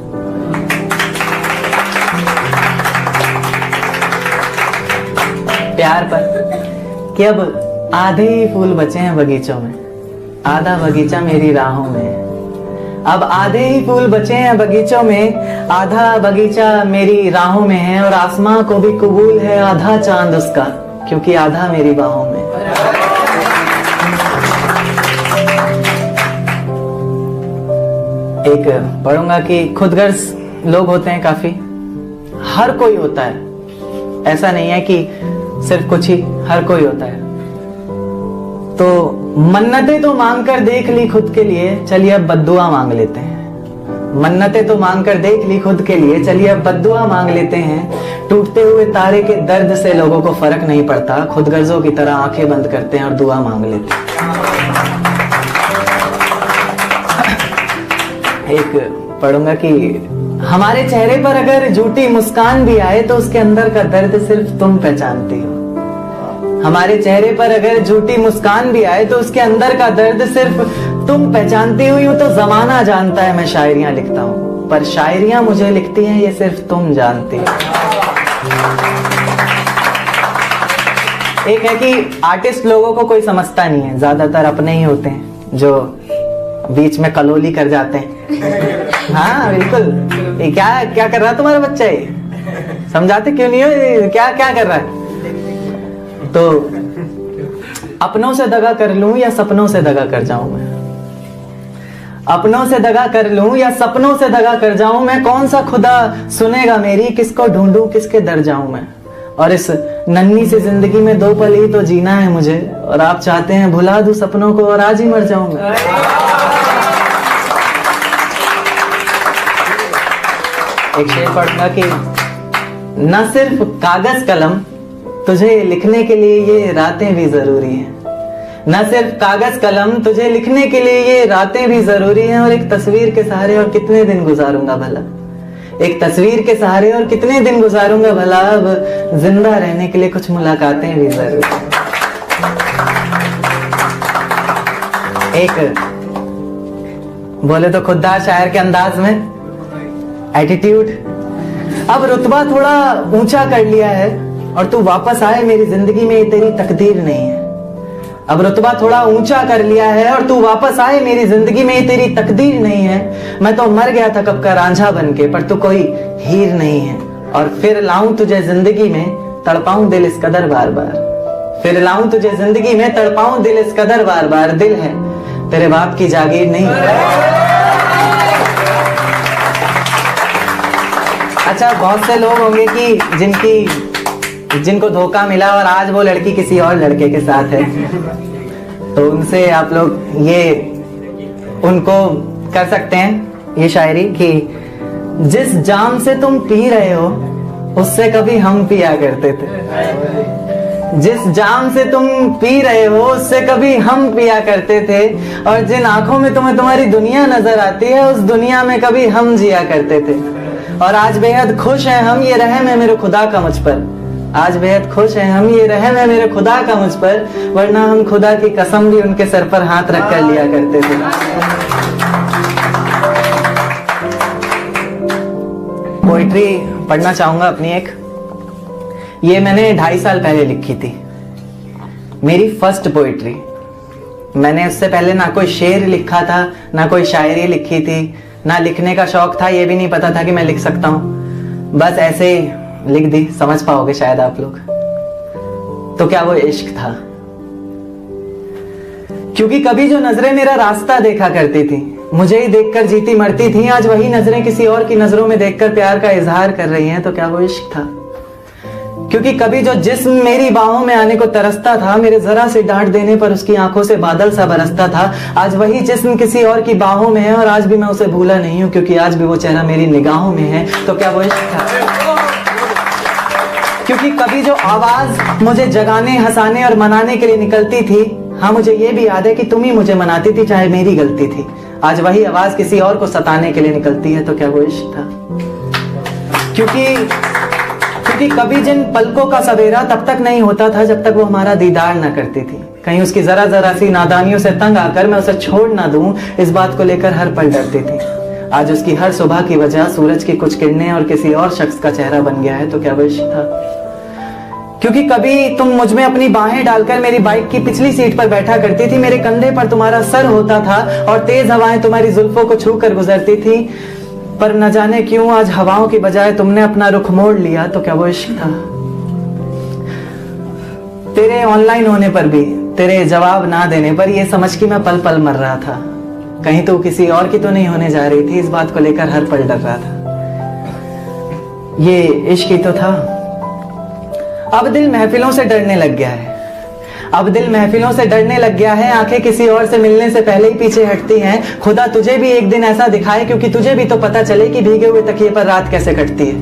प्यार पर कि अब आधे ही फूल बचे हैं बगीचों में, आधा बगीचा मेरी राहों में है। अब आधे ही फूल बचे हैं बगीचों में, आधा बगीचा मेरी राहों में है। और आसमां को भी कबूल है आधा चांद उसका, क्योंकि आधा मेरी बाहों में। एक पढ़ूंगा कि खुदगर्ज लोग होते हैं काफी, हर कोई होता है, ऐसा नहीं है कि सिर्फ कुछ ही, हर कोई होता है। तो मन्नतें तो मांग कर देख ली खुद के लिए, चलिए अब बद्दुआ मांग लेते हैं। मन्नतें तो मांग कर देख ली खुद के लिए, चलिए अब बद्दुआ मांग लेते हैं। टूटते हुए तारे के दर्द से लोगों को फर्क नहीं पड़ता, खुदगर्जों की तरह आंखें बंद करते हैं और दुआ मांग लेते हैं। एक पढ़ूंगा कि हमारे चेहरे पर अगर झूठी मुस्कान भी आए तो उसके अंदर का दर्द सिर्फ तुम पहचानती हो। हमारे चेहरे पर अगर झूठी मुस्कान भी आए तो उसके अंदर का दर्द सिर्फ तुम पहचानती हो। यूं तो जमाना जानता है मैं शायरियां लिखता हूं, पर शायरियां मुझे लिखती हैं ये सिर्फ तुम जानती हो। एक है कि आर्टिस्ट लोगों को कोई समझता नहीं है, ज्यादातर अपने ही होते हैं जो बीच में कलोली कर जाते हैं। हाँ बिल्कुल, ये क्या क्या कर रहा है तुम्हारा बच्चा, ये समझाते क्यों नहीं हो, क्या क्या कर रहा है। तो अपनों से दगा कर लूं या सपनों से दगा कर जाऊं मैं, अपनों से दगा कर लूं या सपनों से दगा कर जाऊं मैं। कौन सा खुदा सुनेगा मेरी, किसको ढूंढूं किसके दर जाऊं मैं। और इस नन्ही सी जिंदगी में 2 पल ही तो जीना है मुझे, और आप चाहते हैं भुला दूं सपनों को और आज ही मर जाऊं मैं। एक शेर पढ़ूंगा कि न सिर्फ कागज कलम, तुझे लिखने के लिए ये रातें भी जरूरी हैं। न सिर्फ कागज कलम, तुझे लिखने के लिए ये रातें भी जरूरी हैं। और एक तस्वीर के सहारे और कितने दिन गुजारूंगा भला, एक तस्वीर के सहारे और कितने दिन गुजारूंगा भला। अब जिंदा रहने के लिए कुछ मुलाकातें भी जरूरी हैं। एक बोले तो खुददार शायर के अंदाज में एटीट्यूड, अब रुतबा थोड़ा ऊंचा कर लिया है और तू वापस आए मेरी जिंदगी में, ये तेरी तकदीर नहीं है। अब रुतबा थोड़ा ऊंचा कर लिया है और तू वापस आए मेरी जिंदगी में, ये तेरी तकदीर नहीं है। मैं तो मर गया था कब का रांझा बन के, पर तू कोई हीर नहीं है। और फिर लाऊं तुझे जिंदगी में, तड़पाऊं दिल इस कदर बार बार। फिर लाऊं तुझे जिंदगी में, तड़पाऊं दिल इस कदर बार बार। दिल है तेरे बाप की जागीर नहीं है। अच्छा, बहुत से लोग होंगे कि जिनको धोखा मिला और आज वो लड़की किसी और लड़के के साथ है, तो उनसे आप लोग ये उनको कर सकते हैं ये शायरी कि जिस जाम से तुम पी रहे हो उससे कभी हम पिया करते थे। जिस जाम से तुम पी रहे हो उससे कभी हम पिया करते थे। और जिन आंखों में तुम्हें तुम्हारी दुनिया नजर आती है उस दुनिया में कभी हम जिया करते थे। और आज बेहद खुश हैं हम, ये रहम है मेरे खुदा का मुझ पर। आज बेहद खुश हैं हम, ये रहम है मेरे खुदा का मुझ पर, वरना हम खुदा की कसम भी उनके सर पर हाथ रख कर लिया करते थे। पोइट्री पढ़ना चाहूंगा अपनी एक, ये मैंने 2.5 साल पहले लिखी थी, मेरी फर्स्ट पोइट्री। मैंने उससे पहले ना कोई शेर लिखा था, ना कोई शायरी लिखी थी, ना लिखने का शौक था, ये भी नहीं पता था कि मैं लिख सकता हूं। बस ऐसे ही लिख दी, समझ पाओगे शायद आप लोग। तो क्या वो इश्क था? क्योंकि कभी जो नजरें मेरा रास्ता देखा करती थी, मुझे ही देखकर जीती मरती थी, आज वही नजरें किसी और की नजरों में देखकर प्यार का इजहार कर रही हैं। तो क्या वो इश्क था? क्योंकि कभी जो जिस्म मेरी बाहों में आने को तरसता था, मेरे जरा से डांट देने पर उसकी आंखों से बादल सा बरसता था, आज वही जिस्म किसी और की बाहों में है और आज भी मैं उसे भूला नहीं हूं, क्योंकि आज भी वो चेहरा मेरी निगाहों में है। तो क्या वो इश्क था? क्योंकि कभी जो आवाज मुझे जगाने, हंसाने और मनाने के लिए निकलती थी, हाँ मुझे ये भी याद है कि तुम ही मुझे मनाती थी चाहे मेरी गलती थी, आज वही आवाज किसी और को सताने के लिए निकलती है। तो क्या वो इश्क था? क्योंकि क्योंकि कभी जिन पलकों का सवेरा तब तक नहीं होता था जब तक वो हमारा दीदार ना करती थी। कहीं उसकी जरा जरा सी नादानियों से तंग आकर मैं उसे छोड़ ना दूं, इस बात को लेकर हर पल डरती थी। आज उसकी हर सुबह की वजह सूरज की कुछ किरणें और किसी और शख्स का चेहरा बन गया है तो क्या वो इश्क था? क्योंकि कभी तुम मुझ में अपनी बाहें डालकर मेरी बाइक की पिछली सीट पर बैठा करती थी, मेरे कंधे पर तुम्हारा सर होता था और तेज हवाएं तुम्हारी जुल्फों को छू कर गुजरती थी। पर न जाने क्यों आज हवाओं की बजाय तुमने अपना रुख मोड़ लिया तो क्या वो इश्क था? तेरे ऑनलाइन होने पर भी, तेरे जवाब ना देने पर ये समझ के मैं पल पल मर रहा था, कहीं तो किसी और की तो नहीं होने जा रही थी, इस बात को लेकर हर पल डर रहा था। ये इश्क ही तो था। अब दिल महफिलों से डरने लग गया है, अब दिल महफिलों से डरने लग गया है। आंखें किसी और से मिलने से पहले ही पीछे हटती हैं। खुदा तुझे भी एक दिन ऐसा दिखाए, क्योंकि तुझे भी तो पता चले कि भीगे हुए तकिए पर रात कैसे कटती है।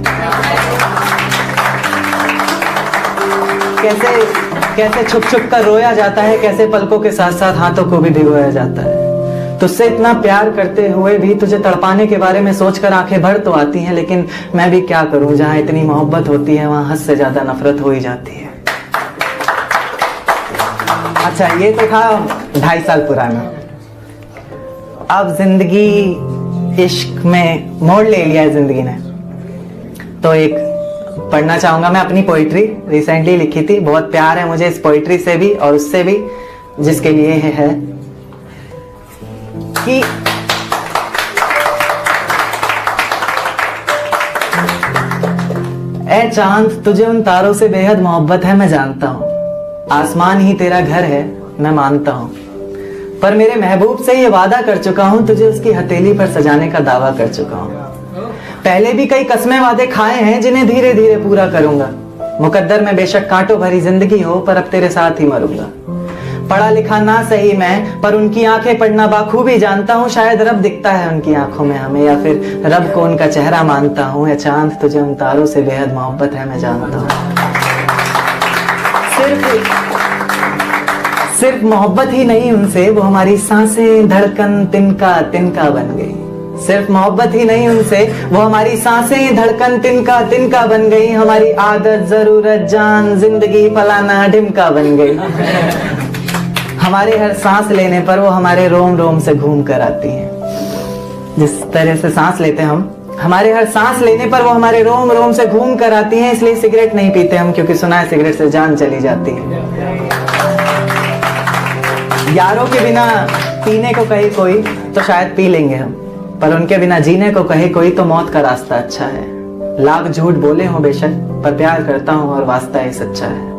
कैसे छुप छुप कर रोया जाता है, कैसे पलकों के साथ साथ हाथों को भी भिगोया जाता है। तुझसे इतना प्यार करते हुए भी तुझे तड़पाने के बारे में सोचकर आंखें भर तो आती हैं, लेकिन मैं भी क्या करूं, जहां इतनी मोहब्बत होती है वहां हद से ज्यादा नफरत हो ही जाती है। अच्छा, ये तो था 2.5 साल पुराना। अब जिंदगी इश्क में मोड़ ले लिया है जिंदगी ने, तो एक पढ़ना चाहूंगा मैं अपनी पोइट्री, रिसेंटली लिखी थी। बहुत प्यार है मुझे इस पोइट्री से भी और उससे भी, जिसके लिए है कि ऐ चांद, तुझे उन तारों से बेहद मोहब्बत है मैं जानता हूं। आसमान ही तेरा घर है मैं मानता हूं, पर मेरे महबूब से ये वादा कर चुका हूं, तुझे उसकी हथेली पर सजाने का दावा कर चुका हूं। पहले भी कई कसमें वादे खाए हैं जिन्हें धीरे धीरे पूरा करूंगा। मुकद्दर में बेशक कांटों भरी जिंदगी हो, पर अब तेरे साथ ही मरूंगा। पढ़ा लिखा ना सही मैं, पर उनकी आंखें पढ़ना बाखूबी जानता हूँ। शायद रब दिखता है उनकी आंखों में हमें, या फिर रब को उनका चेहरा मानता हूँ। या चांद, तुझे उन तारों से बेहद मोहब्बत है मैं जानता हूँ। सिर्फ मोहब्बत ही नहीं उनसे, वो हमारी सांसें धड़कन तिनका तिनका बन गई। सिर्फ मोहब्बत ही नहीं उनसे, वो हमारी सांसें धड़कन तिनका तिनका बन गई। हमारी आदत, जरूरत, जान, जिंदगी, फलाना ढिमका बन गई। हमारे हर सांस लेने पर वो हमारे रोम रोम से घूम कर आती है। जिस तरह से सांस लेते हैं हम, हमारे हर सांस लेने पर वो हमारे रोम रोम से घूम कर आती है। इसलिए सिगरेट नहीं पीते हम, क्योंकि सुना है सिगरेट से जान चली जाती है। यारों के बिना पीने को कहे कोई तो शायद पी लेंगे हम, पर उनके बिना जीने को कहे कोई तो मौत का रास्ता अच्छा है। लाख झूठ बोले हो बेशक, पर प्यार करता हूं और वास्ता ही सच्चा है।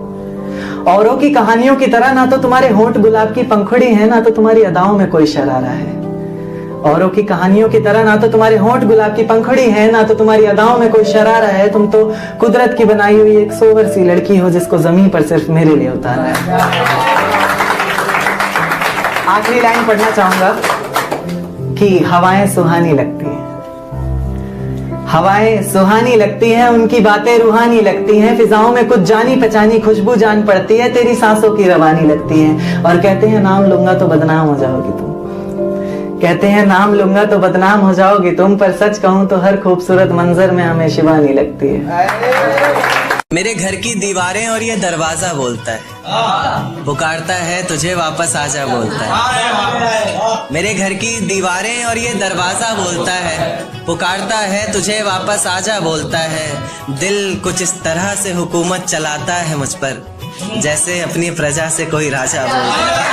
औरों की कहानियों की तरह ना तो तुम्हारे होंठ गुलाब की पंखुड़ी है, ना तो तुम्हारी अदाओं में कोई शरारा है। औरों की कहानियों की तरह ना तो तुम्हारे होंठ गुलाब की पंखुड़ी है, ना तो तुम्हारी अदाओं में कोई शरारा है। तुम तो कुदरत की बनाई हुई एक सोवर सी लड़की हो, जिसको जमीन पर सिर्फ मेरे लिए उतारा है। आखिरी लाइन पढ़ना चाहूंगा कि हवाएं सुहानी लगती हैं, हवाएं सुहानी लगती हैं, उनकी बातें रूहानी लगती हैं। फिजाओं में कुछ जानी पहचानी खुशबू जान पड़ती है, तेरी सांसों की रवानी लगती है। और कहते हैं नाम लूंगा तो बदनाम हो जाओगी तुम, कहते हैं नाम लूंगा तो बदनाम हो जाओगी तुम, पर सच कहूं तो हर खूबसूरत मंजर में हमें शिवानी लगती है। मेरे घर की दीवारें और ये दरवाजा बोलता है, पुकारता है तुझे वापस आजा बोलता है। मेरे घर की दीवारें और ये दरवाजा बोलता है, पुकारता है तुझे वापस आजा बोलता है। दिल कुछ इस तरह से हुकूमत चलाता है मुझ पर, जैसे अपनी प्रजा से कोई राजा बोलता है।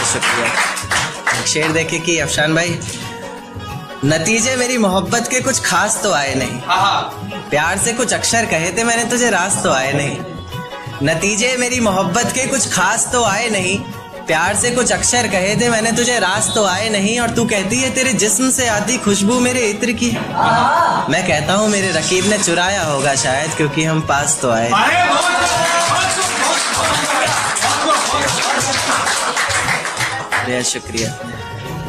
शुक्रिया। शेर देखे कि अफशान भाई, नतीजे मेरी मोहब्बत के कुछ खास तो आए नहीं, प्यार से कुछ अक्षर कहे थे मैंने तुझे रास तो आए नहीं। नतीजे मेरी मोहब्बत के कुछ खास तो आए नहीं, प्यार से कुछ अक्षर कहे थे मैंने तुझे रास तो आए नहीं। और तू कहती है तेरे जिस्म से आती खुशबू मेरे इत्र की, मैं कहता हूँ मेरे रकीब ने चुराया होगा शायद, क्योंकि हम पास तो आए। शुक्रिया।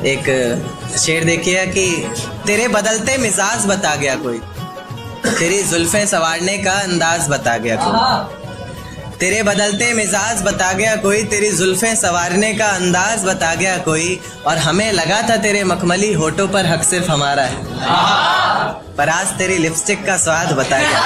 एक शेर देखिए कि तेरे बदलते मिजाज बता गया कोई, तेरी जुल्फें संवारने का अंदाज बता गया कोई, तेरे बदलते मिजाज बता गया कोई, तेरी जुल्फें संवारने का अंदाज बता गया कोई, और हमें लगा था तेरे मखमली होठों पर हक सिर्फ हमारा है, पर आज तेरी लिपस्टिक का स्वाद बता गया।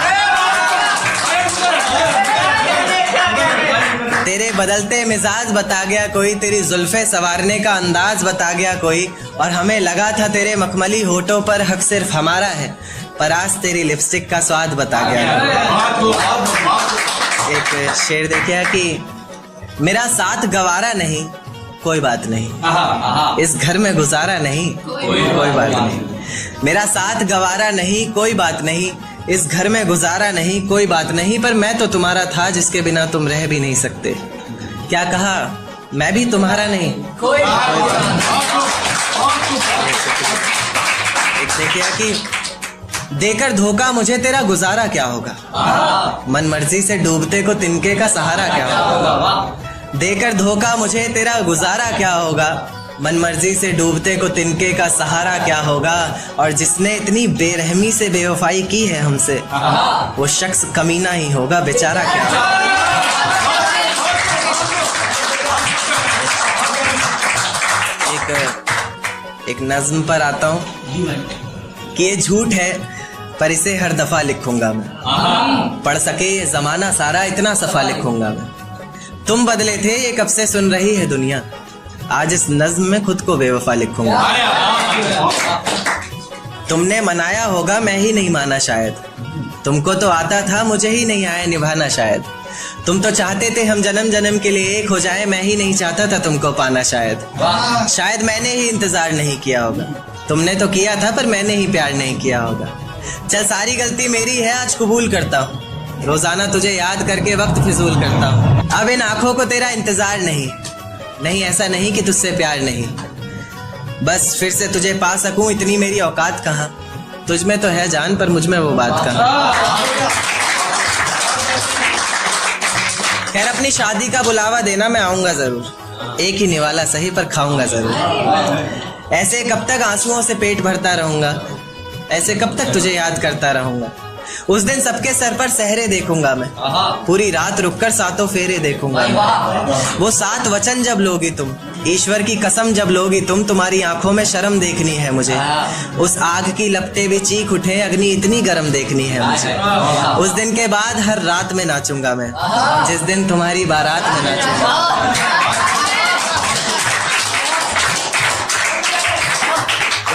तेरे बदलते मिजाज बता गया कोई, तेरी जुल्फें संवारने का अंदाज बता गया कोई, और हमें लगा था तेरे मखमली होठों पर हक सिर्फ हमारा है, पर आज तेरी लिपस्टिक का स्वाद बता गया। एक शेर देखिए कि मेरा साथ गवारा नहीं कोई बात नहीं, इस घर में गुजारा नहीं कोई बात नहीं, मेरा साथ गवारा नहीं कोई बात नहीं, इस घर में गुजारा नहीं कोई बात नहीं, पर मैं तो तुम्हारा था जिसके बिना तुम रह भी नहीं सकते। क्या कहा, मैं भी तुम्हारा नहीं कोई एक देखिए कि देकर धोखा मुझे तेरा गुजारा क्या होगा, मन मर्जी से डूबते को तिनके का सहारा क्या होगा। देकर धोखा मुझे तेरा गुजारा क्या होगा, मन मर्जी से डूबते को तिनके का सहारा क्या होगा, और जिसने इतनी बेरहमी से बेवफाई की है हमसे, वो शख्स कमीना ही होगा बेचारा क्या होगा। एक नज्म पर आता हूँ कि ये झूठ है पर इसे हर दफा लिखूंगा मैं, पढ़ सके ये जमाना सारा इतना सफा लिखूंगा मैं। तुम बदले थे ये कब से सुन रही है दुनिया, आज इस नज्म में खुद को बेवफा लिखूंगा। तुमने मनाया होगा मैं ही नहीं माना शायद, तुमको तो आता था मुझे ही नहीं आया निभाना शायद। तुम तो चाहते थे हम जन्म जन्म के लिए एक हो जाए, मैं ही नहीं चाहता था तुमको पाना शायद। शायद मैंने ही इंतजार नहीं किया होगा, तुमने तो किया था पर मैंने ही प्यार नहीं किया होगा। चल सारी गलती मेरी है आज कबूल करता हूँ, रोजाना तुझे याद करके वक्त फिजूल करता हूँ। अब इन आंखों को तेरा इंतजार नहीं ऐसा नहीं कि तुझसे प्यार नहीं, बस फिर से तुझे पा सकूं इतनी मेरी औकात कहाँ। तुझ में तो है जान पर मुझ में वो बात कहाँ। खैर अपनी शादी का बुलावा देना मैं आऊंगा जरूर, एक ही निवाला सही पर खाऊंगा जरूर। ऐसे कब तक आंसुओं से पेट भरता रहूंगा, ऐसे कब तक तुझे याद करता रहूंगा। उस दिन सबके सर पर सहरे देखूंगा मैं, पूरी रात रुककर सातों फेरे देखूंगा मैं। वो 7 वचन जब लोगी तुम, ईश्वर की कसम जब लोगी तुम, तुम्हारी आंखों में शर्म देखनी है मुझे। उस आग की लपटें भी चीख उठे, अग्नि इतनी गर्म देखनी है मुझे। उस दिन के बाद हर रात में नाचूंगा मैं, जिस दिन तुम्हारी बारात में नाचूंगा।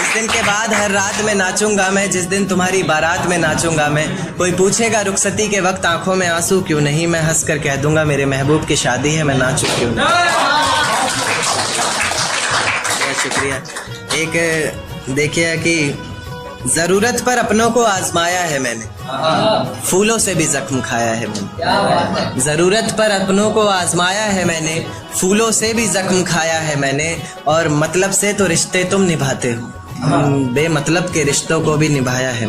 दिन के बाद हर रात में नाचूंगा मैं, जिस दिन तुम्हारी बारात में नाचूंगा मैं। कोई पूछेगा रुखसती के वक्त आंखों में आंसू क्यों नहीं, मैं हंस कर कह दूंगा मेरे महबूब की शादी है, मैं नाचूं क्यों नहीं। शुक्रिया। एक देखिए कि जरूरत पर अपनों को आजमाया है मैंने, फूलों से भी जख्म खाया है मैंने। जरूरत पर अपनों को आजमाया है मैंने, फूलों से भी जख्म खाया है मैंने, और मतलब से तो रिश्ते तुम निभाते हो, बेमतलब के रिश्तों को भी निभाया है।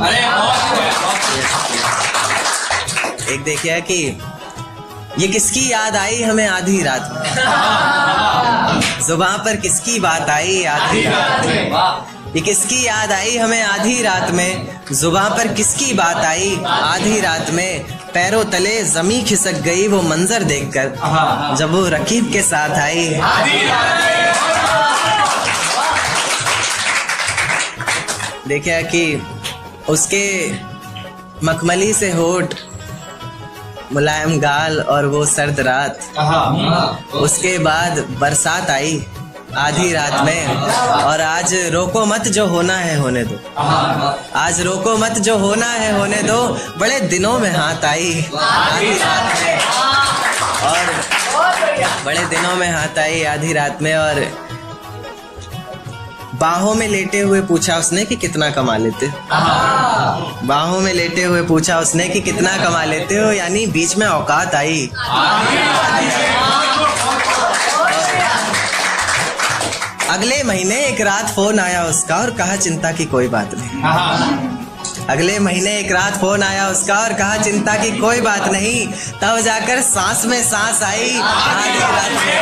एक देखिए कि ये किसकी याद आई हमें आधी रात में, जुबान पर किसकी बात आई आधी रात में। ये किसकी याद आई हमें आधी रात में, जुबान पर किसकी बात आई आधी रात में। पैरों तले जमी खिसक गई वो मंजर देखकर, जब वो रकीब के साथ आई। देखिए कि उसके मखमली से होठ, मुलायम गाल और वो सर्द रात। उसके बाद बरसात आई आधी रात में, और आज रोको मत जो होना है होने दो, आज रोको मत जो होना है होने दो। बड़े दिनों में हाथ आई आधी रात में, और बड़े दिनों में हाथ आई आधी रात में, और बाहों में लेटे हुए पूछा उसने कि कितना कमा लेते हो। बाहों में लेटे हुए पूछा उसने कि कितना कमा लेते हो, यानी बीच में औकात आई। अगले महीने एक रात फोन आया उसका और कहा चिंता की कोई बात नहीं। अगले महीने एक रात फोन आया उसका और कहा चिंता की कोई बात नहीं। तब जाकर सांस में सांस आई आधी रात में।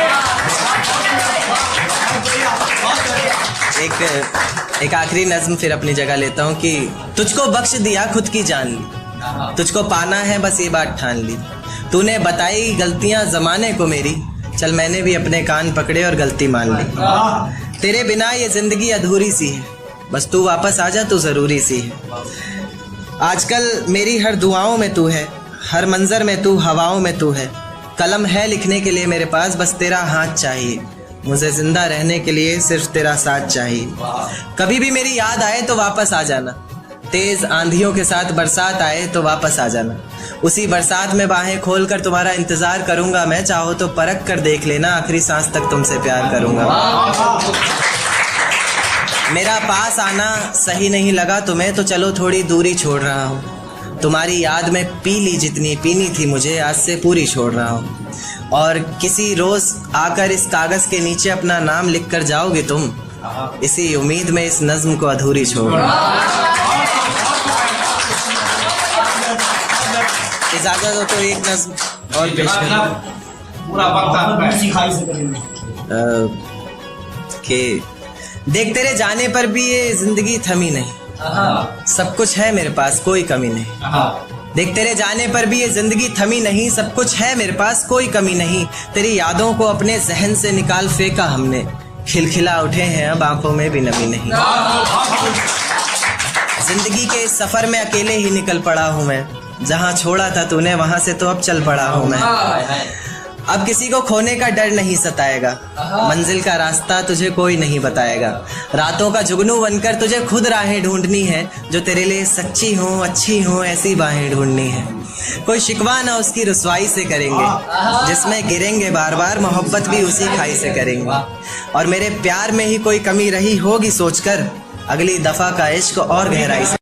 एक आखिरी नज्म फिर अपनी जगह लेता हूँ कि तुझको बख्श दिया खुद की जान ली, तुझको पाना है बस ये बात ठान ली। तूने बताई गलतियां जमाने को मेरी, चल मैंने भी अपने कान पकड़े और गलती मान ली। तेरे बिना ये जिंदगी अधूरी सी है, बस तू वापस आ जा तो जरूरी सी है। आजकल मेरी हर दुआओं में तू है, हर मंजर में तू, हवाओं में तू है। कलम है लिखने के लिए मेरे पास, बस तेरा हाथ चाहिए। मुझे जिंदा रहने के लिए सिर्फ तेरा साथ चाहिए। कभी भी मेरी याद आए तो वापस आ जाना, तेज आंधियों के साथ बरसात आए तो वापस आ जाना। उसी बरसात में बाहें खोलकर तुम्हारा इंतजार करूंगा मैं, चाहो तो परख कर देख लेना, आखिरी सांस तक तुमसे प्यार करूंगा। मेरा पास आना सही नहीं लगा तुम्हें तो चलो थोड़ी दूरी छोड़ रहा हूँ। तुम्हारी याद में पी ली जितनी पीनी थी मुझे, आज से पूरी छोड़ रहा हूँ। और किसी रोज आकर इस कागज के नीचे अपना नाम लिख कर जाओगे तुम, इसी उम्मीद में इस नज्म को अधूरी छोड़। इजाजत हो तो एक नज्म और पेश के देख तेरे जाने पर भी ये जिंदगी थमी नहीं, सब कुछ है मेरे पास कोई कमी नहीं। देख तेरे जाने पर भी ये जिंदगी थमी नहीं, सब कुछ है मेरे पास कोई कमी नहीं। तेरी यादों को अपने जहन से निकाल फेंका हमने, खिलखिला उठे हैं अब आंखों में भी नमी नहीं। जिंदगी के इस सफर में अकेले ही निकल पड़ा हूँ मैं, जहाँ छोड़ा था तूने वहां से तो अब चल पड़ा हूँ मैं। अब किसी को खोने का डर नहीं सताएगा, मंजिल का रास्ता तुझे कोई नहीं बताएगा। रातों का जुगनू बनकर तुझे खुद राहें ढूंढनी है, जो तेरे लिए सच्ची हो अच्छी हो ऐसी बाहें ढूंढनी है। कोई शिकवा ना उसकी रुसवाई से करेंगे, जिसमें गिरेंगे बार बार मोहब्बत भी उसी खाई से करेंगे। और मेरे प्यार में ही कोई कमी रही होगी सोचकर, अगली दफा का इश्क और गहराई से